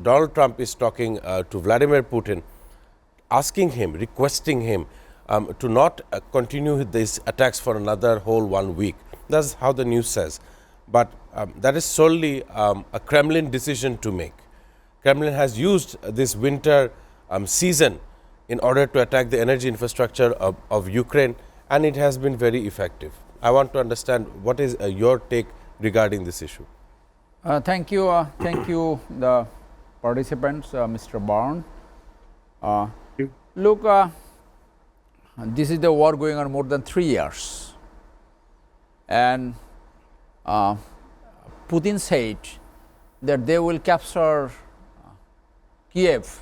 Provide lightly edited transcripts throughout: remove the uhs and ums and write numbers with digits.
Donald Trump is talking to Vladimir Putin, asking him, requesting him to not continue these attacks for another whole 1 week. That's how the news says. But that is solely a Kremlin decision to make. Kremlin has used this winter season in order to attack the energy infrastructure of Ukraine, and it has been very effective. I want to understand what is your take regarding this issue. Thank you, the participants, Mr. Barn. Look, this is the war going on more than 3 years, and Putin said that they will capture Kiev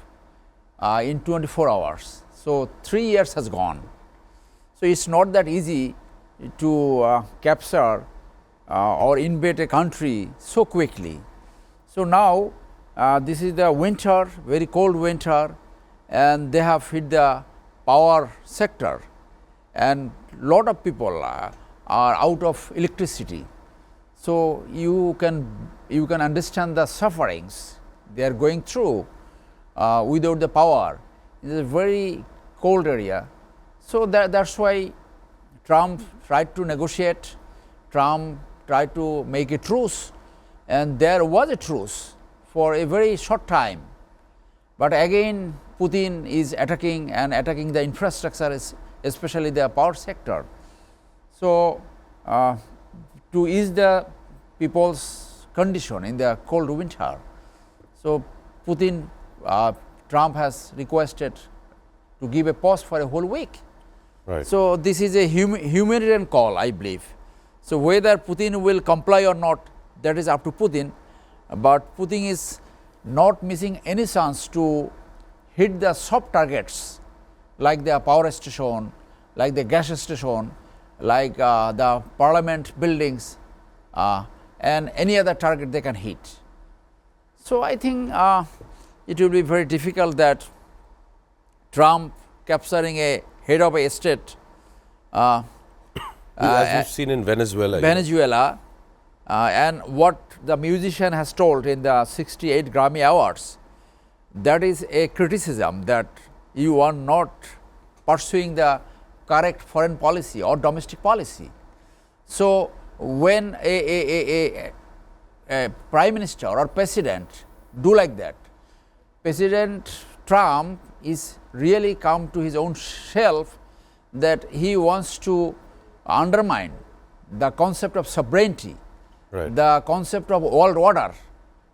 in 24 hours. So 3 years has gone. So it's not that easy to capture or invade a country so quickly. So now this is the winter, very cold winter, and they have hit the power sector, and lot of people are out of electricity. So you can understand the sufferings they are going through without the power. It is a very cold area. So that's why Trump tried to negotiate. Trump tried to make a truce, and there was a truce for a very short time. But again, Putin is attacking the infrastructure, especially the power sector. So to ease the people's condition in the cold winter, so Trump has requested to give a pause for a whole week. Right. So this is a humanitarian call, I believe. So whether Putin will comply or not, that is up to Putin. But Putin is not missing any chance to hit the soft targets like the power station, like the gas station, like the parliament buildings, and any other target they can hit. So I think it will be very difficult that Trump capturing a head of a state, as we've seen in Venezuela. And what the musician has told in the 68 Grammy Awards, that is a criticism that you are not pursuing the correct foreign policy or domestic policy. So when a prime minister or president do like that, President Trump is really come to his own self that he wants to undermine the concept of sovereignty, right, the concept of world order,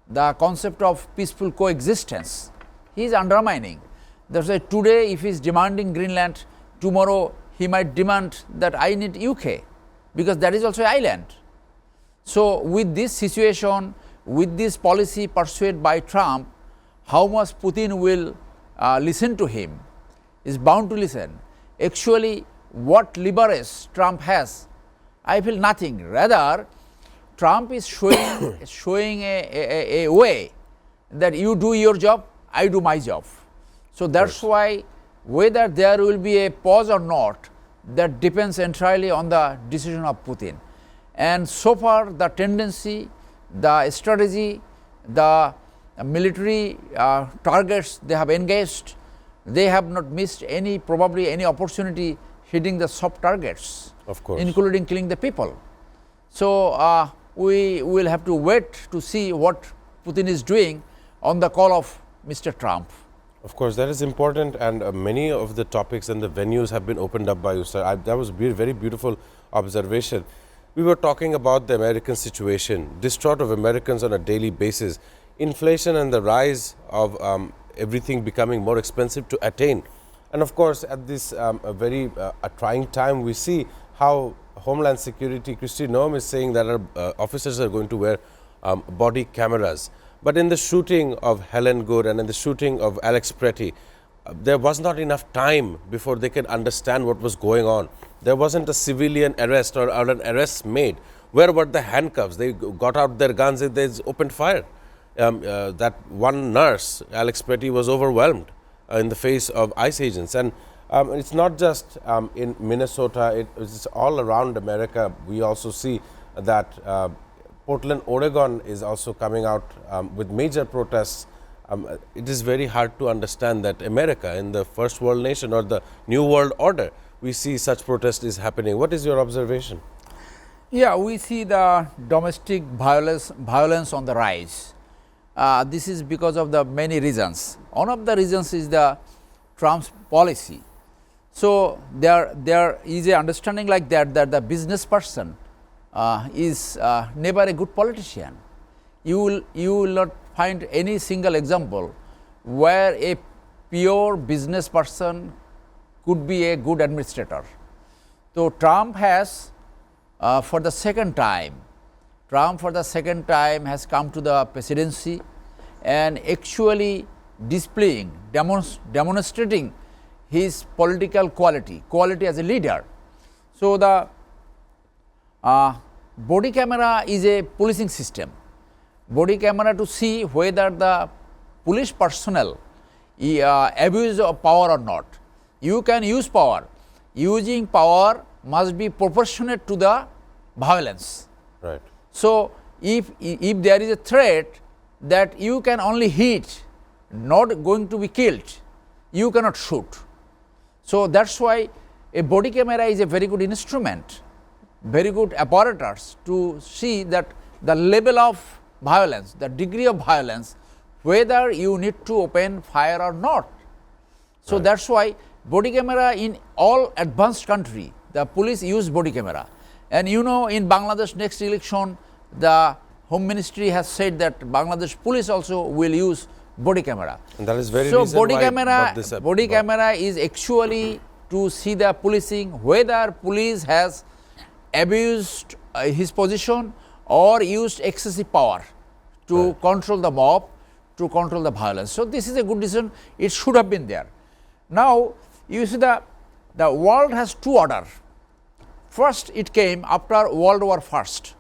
the concept of peaceful coexistence. He is undermining. That's why today if he is demanding Greenland, tomorrow he might demand that I need UK, because that is also an island. So with this situation, with this policy pursued by Trump, how much Putin will listen to him, is bound to listen. Actually, what leverage Trump has, I feel nothing. Rather, Trump is showing a way that you do your job, I do my job. So that's why whether there will be a pause or not, that depends entirely on the decision of Putin. And so far the tendency, the strategy, the military targets they have engaged, they have not missed probably any opportunity hitting the soft targets, of course, including killing the people. So we will have to wait to see what Putin is doing on the call of Mr. Trump. Of course, that is important, and many of the topics and the venues have been opened up by you, sir. That was a very beautiful observation. We were talking about the American situation, distraught of Americans on a daily basis, inflation and the rise of everything becoming more expensive to attain. And of course, at this very trying time, we see how Homeland Security, Kristi Noem, is saying that our officers are going to wear body cameras. But in the shooting of Helen Good and in the shooting of Alex Pretty, there was not enough time before they could understand what was going on. There wasn't a civilian arrest or an arrest made. Where were the handcuffs? They got out their guns and they opened fire. That one nurse, Alex Pretty, was overwhelmed in the face of ICE agents. And it's not just in Minnesota, it's all around America. We also see that Portland, Oregon is also coming out with major protests It is very hard to understand that America, in the first world nation or the new world order, we see such protest is happening. What is your observation? Yeah, we see the domestic violence on the rise. This is because of the many reasons. One of the reasons is the Trump's policy. So there is a understanding like that the business person is never a good politician. You will not find any single example where a pure business person could be a good administrator. So Trump has for the second time has come to the presidency and actually displaying, demonstrating his political quality as a leader. So the body camera is a policing system. Body camera to see whether the police personnel abuse of power or not. You can use power. Using power must be proportionate to the violence. Right. So if there is a threat that you can only hit, not going to be killed, you cannot shoot. So that's why a body camera is a very good instrument, very good apparatus to see that the level of violence, the degree of violence, whether you need to open fire or not. So Right. that's why body camera in all advanced country, the police use body camera. And you know, in Bangladesh next election, the Home Ministry has said that Bangladesh police also will use body camera. And that is very so reason body why camera, this up- body brought- camera is actually to see the policing, whether police has abused his position or used excessive power to Right. control the mob, to control the violence. So this is a good decision. It should have been there. Now you see the world has two orders. First, it came after World War First.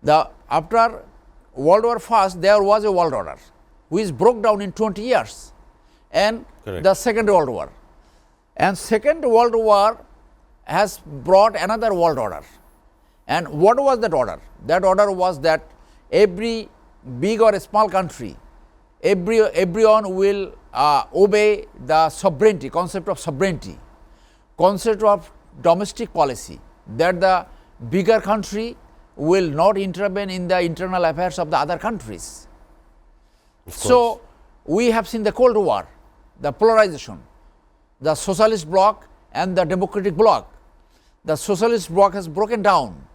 After World War First, there was a world order which broke down in 20 years, and Correct. the Second World War. And Second World War has brought another world order. And what was that order? That order was that every big or small country, everyone will obey the sovereignty, concept of sovereignty, concept of domestic policy, that the bigger country will not intervene in the internal affairs of the other countries. So we have seen the Cold War, the polarization, the socialist bloc and the democratic bloc. The socialist bloc has broken down.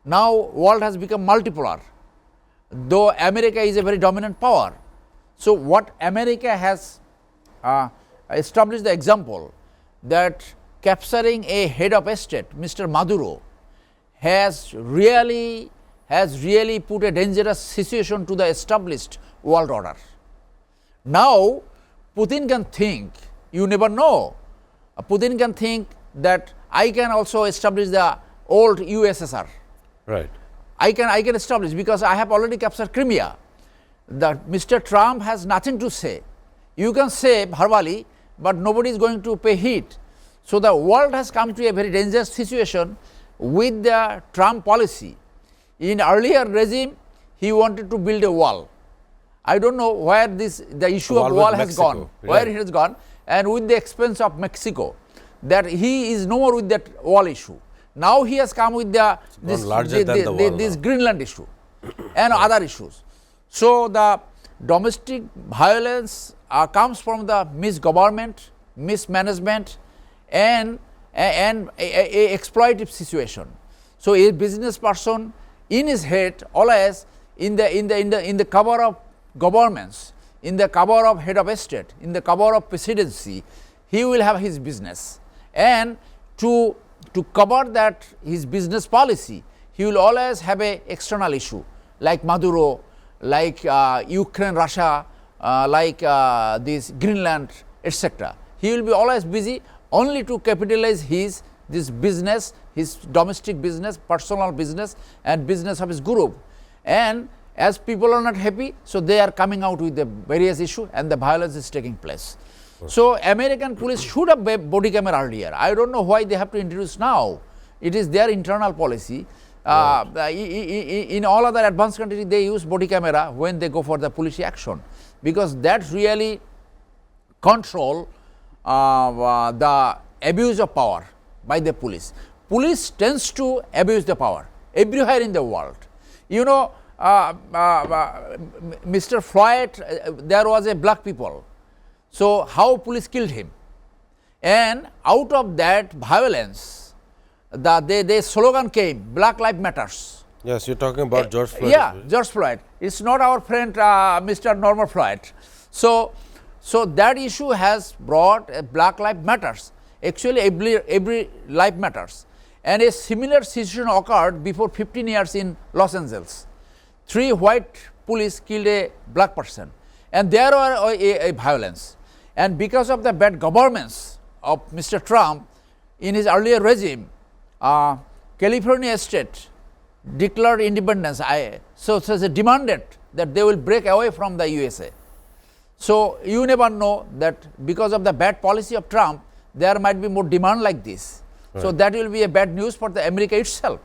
Now world has become multipolar, though America is a very dominant power. So what America has established the example that capturing a head of state, Mr. Maduro, has really put a dangerous situation to the established world order. Now Putin can think, you never know, Putin can think that I can also establish the old USSR. Right. I can establish because I have already captured Crimea. Mr. Trump has nothing to say. You can say verbally, but nobody is going to pay heed. So the world has come to a very dangerous situation with the Trump policy. In earlier regime, he wanted to build a wall. I don't know where the issue Wall of with wall has Mexico, gone, where right. it has gone, and with the expense of Mexico, that he is no more with that wall issue. Now he has come with this larger than the wall this now. Greenland issue and other issues. So the domestic violence comes from the misgovernment, mismanagement, and a exploitative situation. So a business person in his head always in the cover of governments, in the cover of head of state, in the cover of presidency, he will have his business, and to cover that his business policy, he will always have a external issue like Maduro, like Ukraine, Russia, like this Greenland, etc. He will be always busy only to capitalize this business, his domestic business, personal business, and business of his group. And as people are not happy, so they are coming out with the various issue, and the violence is taking place. So American police should have body camera earlier. I don't know why they have to introduce now. It is their internal policy. In all other advanced countries, they use body camera when they go for the police action. because that really control the abuse of power by the police. Police tends to abuse the power everywhere in the world. You know, Mr. Floyd, there was a black people. So, how police killed him? And out of that violence, the slogan came, Black Lives Matters. Yes, you're talking about George Floyd. Yeah, George Floyd. It's not our friend Mr. Norman Floyd. So that issue has brought Black Lives Matters. Actually, every life matters. And a similar situation occurred before 15 years in Los Angeles. 3 white police killed a black person, and there were a violence. And because of the bad governance of Mr. Trump in his earlier regime, California state declared independence. So they demanded that they will break away from the USA. So you never know that because of the bad policy of Trump, there might be more demand like this. Right. So that will be a bad news for the America itself.